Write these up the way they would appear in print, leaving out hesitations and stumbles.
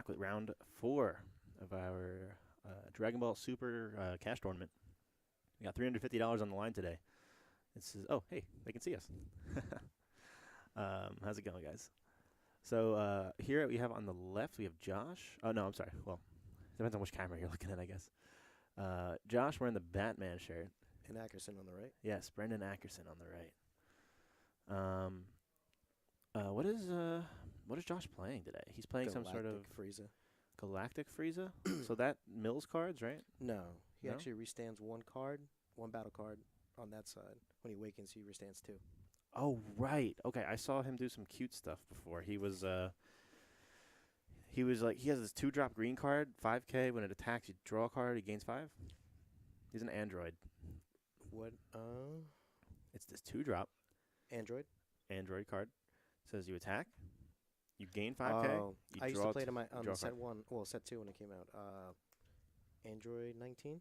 back with round 4 of our Dragon Ball Super cash tournament. We got $350 on the line today. Oh, hey, they can see us. How's it going, guys? So here we have on the left, we have Josh. Oh, no, I'm sorry. Well, depends on which camera you're looking at, I guess. Josh wearing the Batman shirt. And Ackerson on the right. Yes, Brendan Ackerson on the right. What is Josh playing today? He's playing some sort of Frieza. Galactic Frieza. So that mills cards, right? No, he No? actually restands one battle card on that side. When he awakens, he restands 2. Oh, right. Okay, I saw him do some cute stuff before. He was like, he has this 2-drop green card, 5K. When it attacks, you draw a card, he gains 5. He's an android. What? It's this 2-drop Android card. Says you attack, you gain 5K. Oh, You I used draw to play it draw on a set card. 1. Well, set 2 when it came out. Android 19.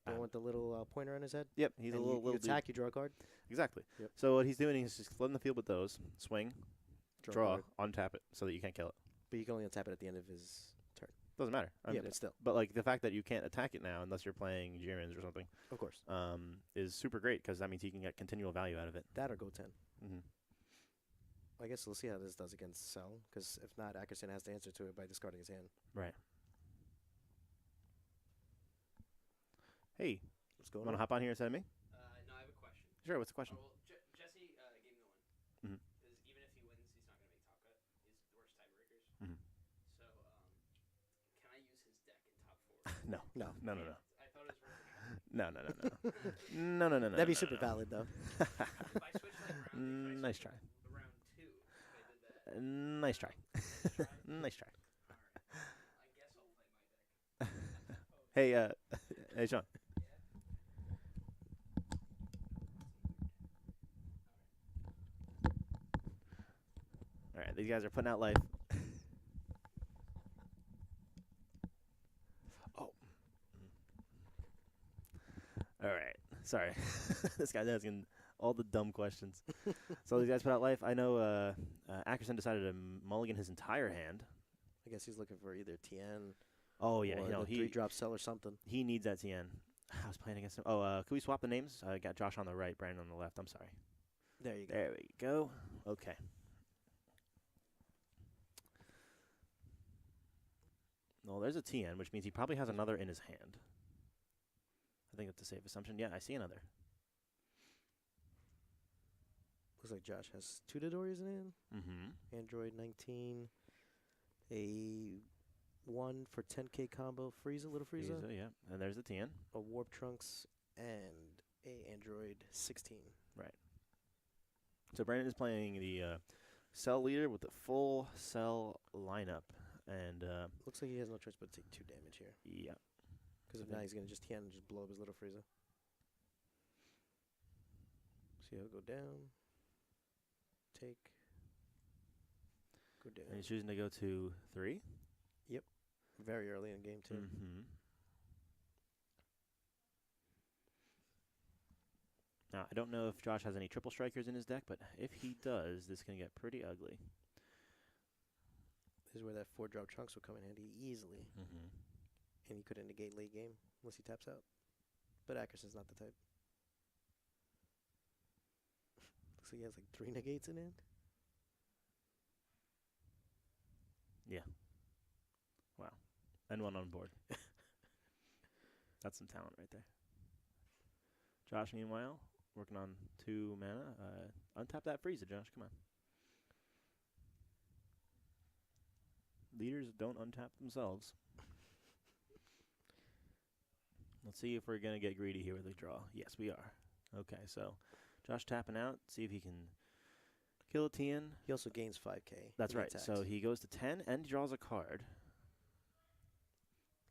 The Um, one with the little pointer on his head. Yep, he's And a little you dude. attack, you draw a card. Exactly. Yep. So what he's doing is just flooding the field with those, swing, A draw, card. untap it, so that you can't kill it. But you can only untap it at the end of his turn. Doesn't matter. Yeah, but still. But like the fact that you can't attack it now unless you're playing Jirins or something, Of course. is super great because that means he can get continual value out of it. That or go 10. Mm-hmm. I guess we'll see how this does against Cell, because if not, Ackerson has to answer to it by discarding his hand. Right. Hey, What's going want to on? hop on here instead of me? No, I have a question. Sure. What's the question? Well, Jesse gave me the one. Mhm. Because even if he wins, he's not going to make top cut. He's the worst tiebreakers. Mhm. So, can I use his deck in top 4? No. No. No. No. No. I thought it was worth a try. No. No. No. No. No. No. No. No. That'd be no, super no. valid, though. If I switch like round, Nice try. round 2, if I did that, Nice try. Nice try. all right. I guess I'll play my deck. Hey, hey, Sean. All right, these guys are putting out life. Oh. All right. Sorry. This guy's asking all the dumb questions. So these guys put out life. I know Ackerson decided to mulligan his entire hand. I guess he's looking for either Tien Oh, yeah. or You know, the 3-drop Cell or something. he needs that TN. I was playing against him. Oh, could we swap the names? I got Josh on the right, Brandon on the left. I'm sorry. There you go. There we go. Okay. Well, there's a TN, which means he probably has another in his hand. I think that's a safe assumption. Yeah, I see another. Looks like Josh has 2 Dodoris in hand. Mm-hmm. Android 19. A 1 for 10k combo Frieza, little Frieza. Yeah. And there's the TN. A Warp Trunks and a Android 16. So Brandon is playing the Cell leader with the full Cell lineup. And, Looks like he has no choice but to take 2 damage here. yeah. Because if Okay. not, he's going to just Tien and just blow up his little Frieza. See, he'll go down. Take. Go down. And he's choosing to go to 3. Very early in game 2. Mm-hmm. Now, I don't know if Josh has any triple strikers in his deck, but if he does, this can get pretty ugly. This is where that 4-drop Trunks will come in handy easily. Mm-hmm. And he couldn't negate late game unless he taps out. But Ackerson's not the type. Looks like he has like 3 negates in hand. Yeah. Wow. And 1 on board. That's some talent right there. Josh, meanwhile, working on 2 mana. Untap that Frieza, Josh. Come on. Leaders don't untap themselves. Let's see if we're going to get greedy here with a draw. Yes, we are. Okay, so Josh tapping out. See if he can kill a Tien. He also gains 5k. That's when he right. attacks. So he goes to 10 and draws a card.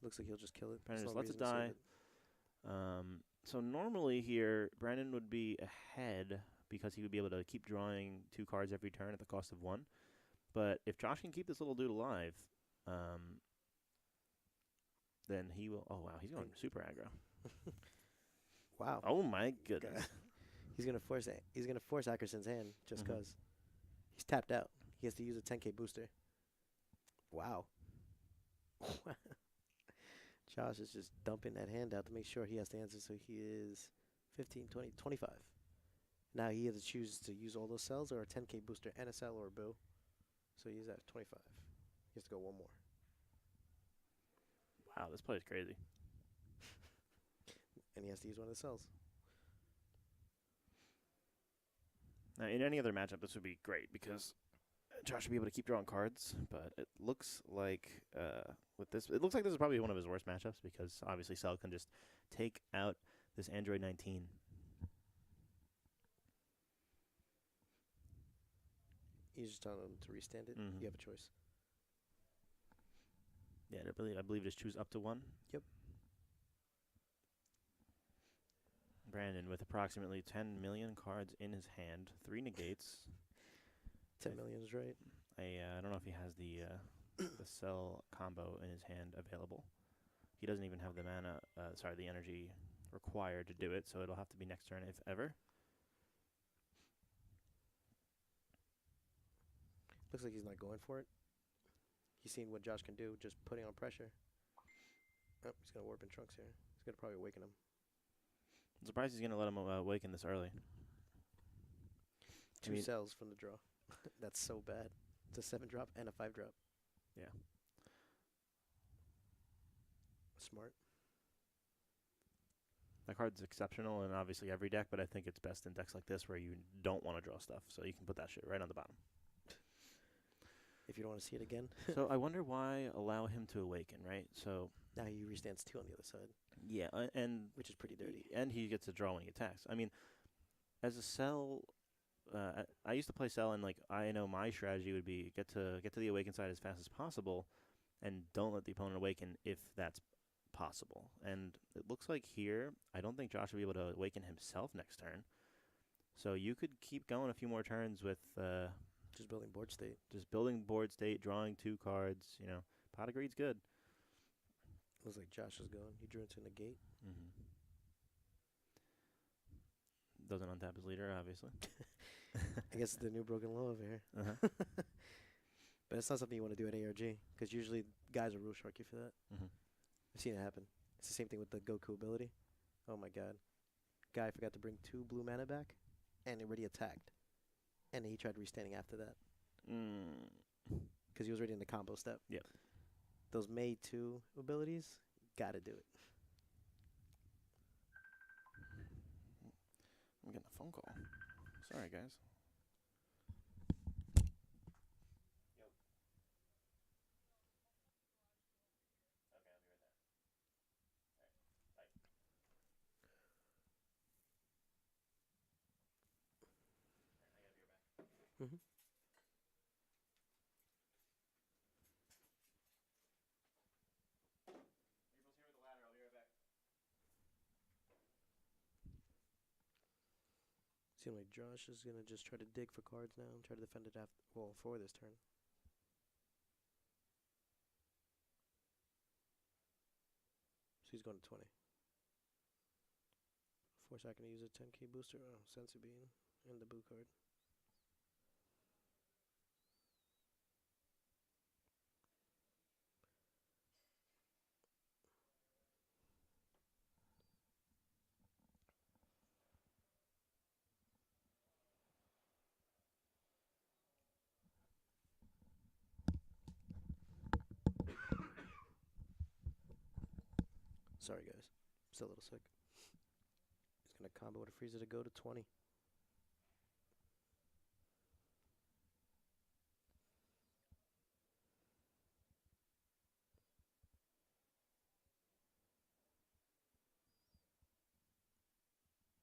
Looks like he'll just kill it. Brandon There's just no lets it reason to save die. So normally here, Brandon would be ahead because he would be able to keep drawing 2 cards every turn at the cost of 1. But if Josh can keep this little dude alive, then he will. Oh wow, he's going super aggro. Wow. Oh my goodness. He's gonna force it. He's gonna force Ackerson's hand just Mhm. because he's tapped out. He has to use a 10k booster. Wow. Josh is just dumping that hand out to make sure he has to answer. So he is 15, 20, 25. Now he has to choose to use all those cells or a 10k booster and a cell or a boo. So he's at 25. He has to go one more. Wow, this play is crazy. And he has to use one of the cells. Now, in any other matchup, this would be great because Josh would be able to keep drawing cards. But it looks like with this, it looks like this is probably one of his worst matchups because obviously Cell can just take out this Android 19. He's just telling him to restand it. Mhm. You have a choice. Yeah, I believe just choose up to one. Yep. Brandon with approximately 10 million cards in his hand, 3 negates. 10 million is right. I don't know if he has the cell combo in his hand available. He doesn't even have the mana, the energy required to do it, so it'll have to be next turn if ever. Looks like he's not going for it. He's seen what Josh can do, just putting on pressure. Oh, he's going to warp in Trunks here. He's going to probably awaken him. I'm surprised he's going to let him awaken this early. Two cells from the draw. That's so bad. It's a 7-drop and a 5-drop. Yeah. Smart. That card's exceptional in obviously every deck, but I think it's best in decks like this where you don't want to draw stuff, so you can put that shit right on the bottom. If you don't want to see it again. So I wonder why allow him to awaken, right? So now he restands 2 on the other side. Yeah, and which is pretty dirty. And he gets to draw when he attacks. I mean, as a cell, I used to play cell, and like I know my strategy would be get to the awaken side as fast as possible, and don't let the opponent awaken if that's possible. And it looks like here, I don't think Josh will be able to awaken himself next turn. So you could keep going a few more turns with just building board state. Just building board state, drawing 2 cards. You know, Pot of Greed's good. Looks like Josh is going. He drew into negate. Mm-hmm. Doesn't untap his leader, obviously. I guess it's the new broken law over here. Uh-huh. But it's not something you want to do at ARG, because usually guys will rule shark you for that. Mm-hmm. I've seen it happen. It's the same thing with the Goku ability. Oh my god. Guy forgot to bring 2 blue mana back, and already attacked. And he tried restanding after that. Because he was already in the combo step. Yep. Those May 2 abilities, gotta do it. I'm getting a phone call. Sorry, guys. Yep. Okay, I'll be right there. All right, bye. I gotta be right back. Mm-hmm. April's here with the ladder. I'll be right back. Seems like Josh is gonna just try to dig for cards now and try to defend it for this turn. So he's going to 20. Of course, I can use a 10k booster. Oh, Sensu Bean and the Boo card. Sorry, guys. Still a little sick. He's going to combo with a freezer to go to 20.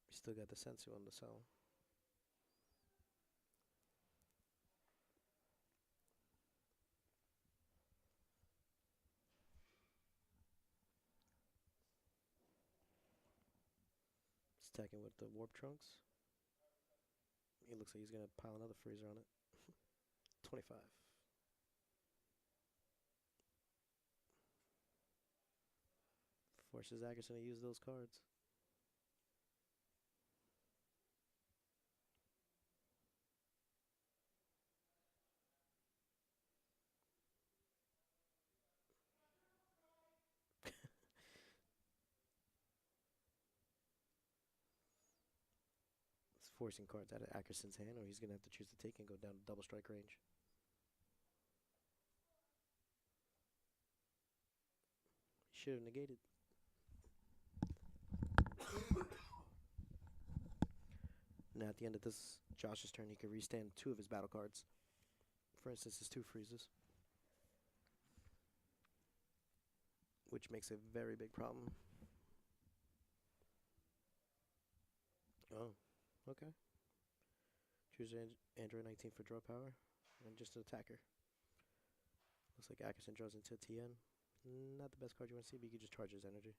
We still got the Sensu on the cell. Attacking with the Warp Trunks. It looks like he's going to pile another freezer on it. 25. Forces Agerson to use those cards. forcing cards out of Ackerson's hand, or he's going to have to choose to take and go down to double strike range. He should have negated. Now at the end of this Josh's turn, he can restand 2 of his battle cards. For instance, his 2 freezes, which makes a very big problem. Oh, okay. Choose Android 19 for draw power, and just an attacker. Looks like Ackerson draws into TN. Not the best card you want to see, but you can just charge his energy.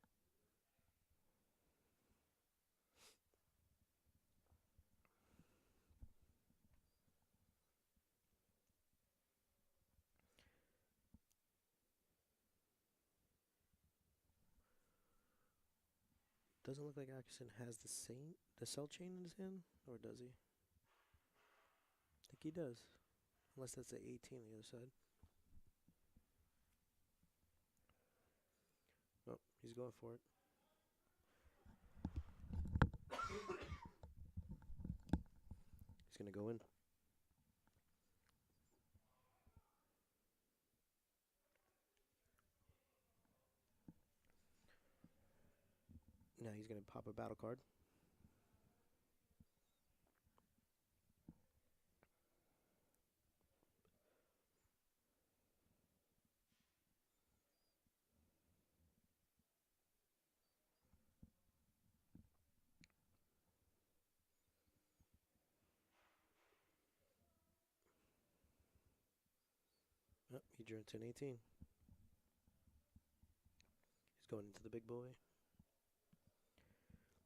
Doesn't look like Ackerson has the cell chain in his hand, or does he? I think he does, unless that's the 18 on the other side. Oh, he's going for it. He's gonna go in. Now he's gonna pop a battle card. Oh, he drew into an 18. He's going into the big boy.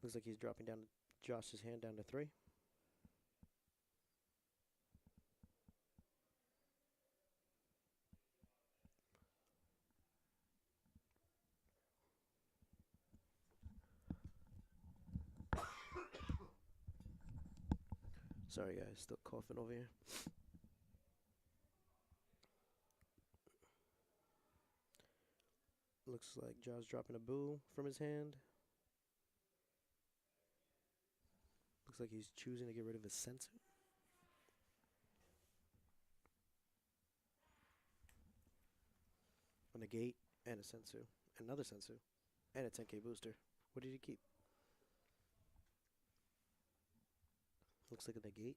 Looks like he's dropping down Josh's hand down to 3. Sorry guys, still coughing over here. Looks like Josh dropping a boo from his hand. Looks like he's choosing to get rid of his sensor. A negate and a sensu. Another sensu. And a 10k booster. What did he keep? Looks like a negate.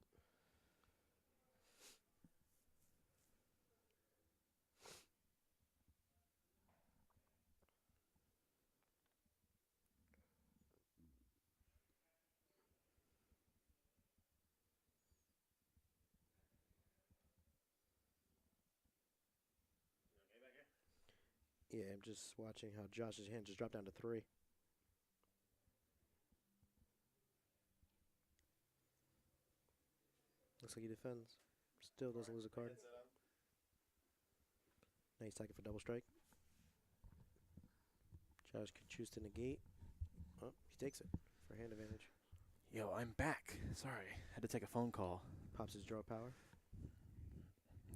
Yeah, I'm just watching how Josh's hand just dropped down to 3. Looks like he defends. Still doesn't lose a card. Now he's attacking for double strike. Josh could choose to negate. Oh, he takes it for hand advantage. Yo, I'm back. Sorry, had to take a phone call. Pops his draw power.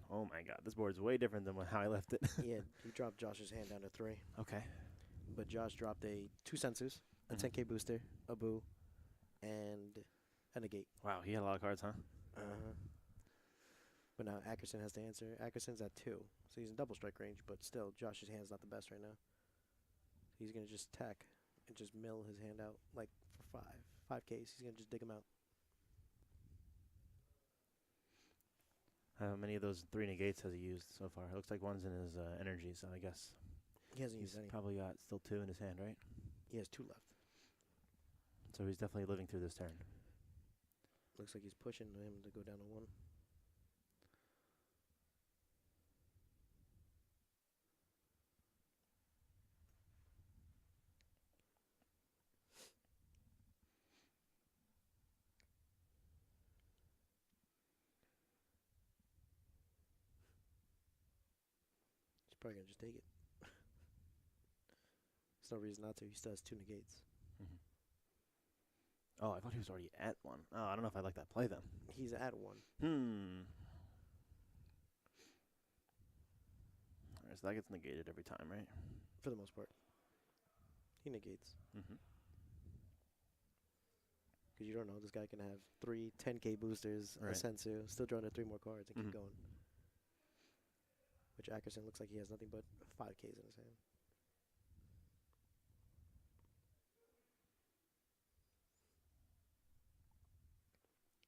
Oh my god, this board's way different than how I left it. Yeah, he dropped Josh's hand down to 3. Okay. But Josh dropped 2 sensus, a 10k booster, a boo, and a negate. Wow, he had a lot of cards, huh? Uh-huh. But now Ackerson has to answer. Ackerson's at 2, so he's in double strike range, but still, Josh's hand's not the best right now. He's going to just attack and just mill his hand out, like, for 5Ks. He's going to just dig him out. How many of those 3 negates has he used so far? It looks like one's in his energy, so I guess He hasn't he's used any. probably got still 2 in his hand, right? He has 2 left. So he's definitely living through this turn. Looks like he's pushing him to go down to 1. He's probably going to just take it. There's no reason not to. He still has 2 negates. Oh, I thought he was already at 1. Oh, I don't know if I like that play then. He's at 1. Alright, so that gets negated every time, right? For the most part. He negates. Because you don't know. This guy can have 3 10K boosters, a Right. Sensu, still drawing to 3 more cards and Mhm. keep going. Which Ackerson looks like he has nothing but 5Ks in his hand.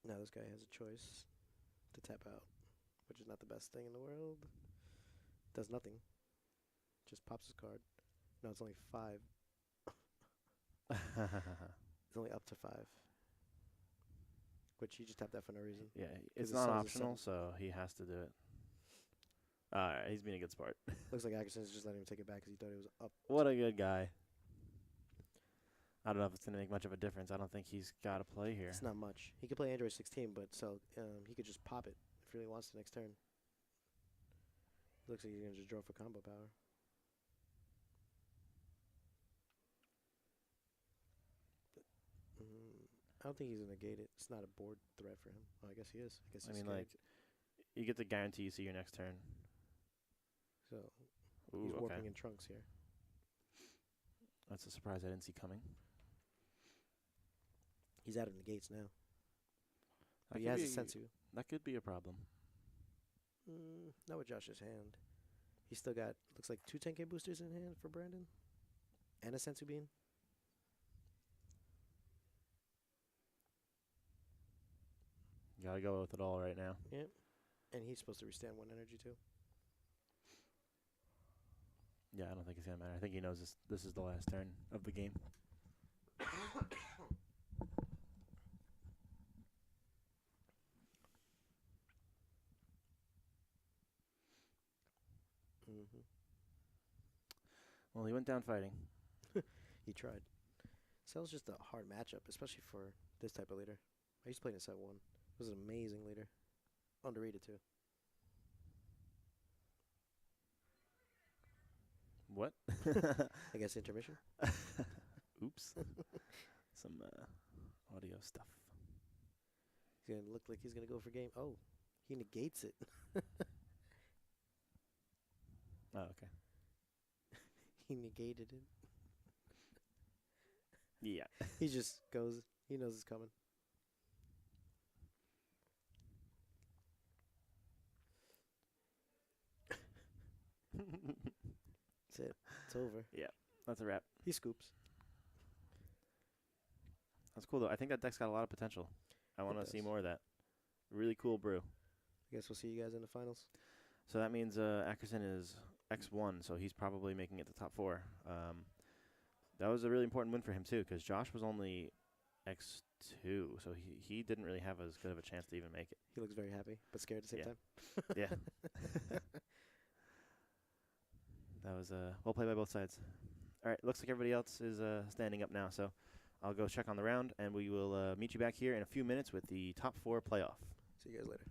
Now this guy has a choice to tap out, which is not the best thing in the world. Does nothing. Just pops his card. No, it's only 5. It's only up to 5. Which he just tapped that for no reason. Yeah, 'Cause it's it not sells a optional, so he has to do it. Alright, he's being a good sport. Looks like Ackerson's just letting him take it back because he thought it was up. What a good guy. I don't know if it's going to make much of a difference. I don't think he's got to play here. It's not much. He could play Android 16, but he could just pop it if he really wants to next turn. Looks like he's going to just draw for combo power. I don't think he's going to negate it. It's not a board threat for him. Oh, I guess he is. I guess I he's mean, scared. like, you get the guarantee you see your next turn. So Ooh, he's okay. warping in trunks here. That's a surprise I didn't see coming. He's out of negates now. That But he could has a be- Sensu. That could be a problem. Not with Josh's hand. He's still got, looks like 2 10K boosters in hand for Brandon. And a Sensu Bean. Gotta go with it all right now. Yep. And he's supposed to restand 1 energy too. Yeah, I don't think it's going to matter. I think he knows this is the last turn of the game. Well, he went down fighting. He tried. Cell's just a hard matchup, especially for this type of leader. I used to play in a set 1. It was an amazing leader. Underrated too. What? I guess intermission. Oops. Some audio stuff. He's gonna look like he's gonna go for game. Oh, he negates it. Oh, okay. He negated it. Yeah. He just goes. He knows it's coming. That's it. It's over. That's a wrap. He scoops. That's cool, though. I think that deck's got a lot of potential. I want to see does. more of that. Really cool brew. I guess we'll see you guys in the finals. So that means Ackerson is X1, so he's probably making it to top 4. That was a really important win for him, too, because Josh was only X2, so he didn't really have as good of a chance to even make it. He looks very happy, but scared at the same Yeah. time. Yeah. That was well played by both sides. All right, looks like everybody else is standing up now, so I'll go check on the round, and we will meet you back here in a few minutes with the top 4 playoff. See you guys later.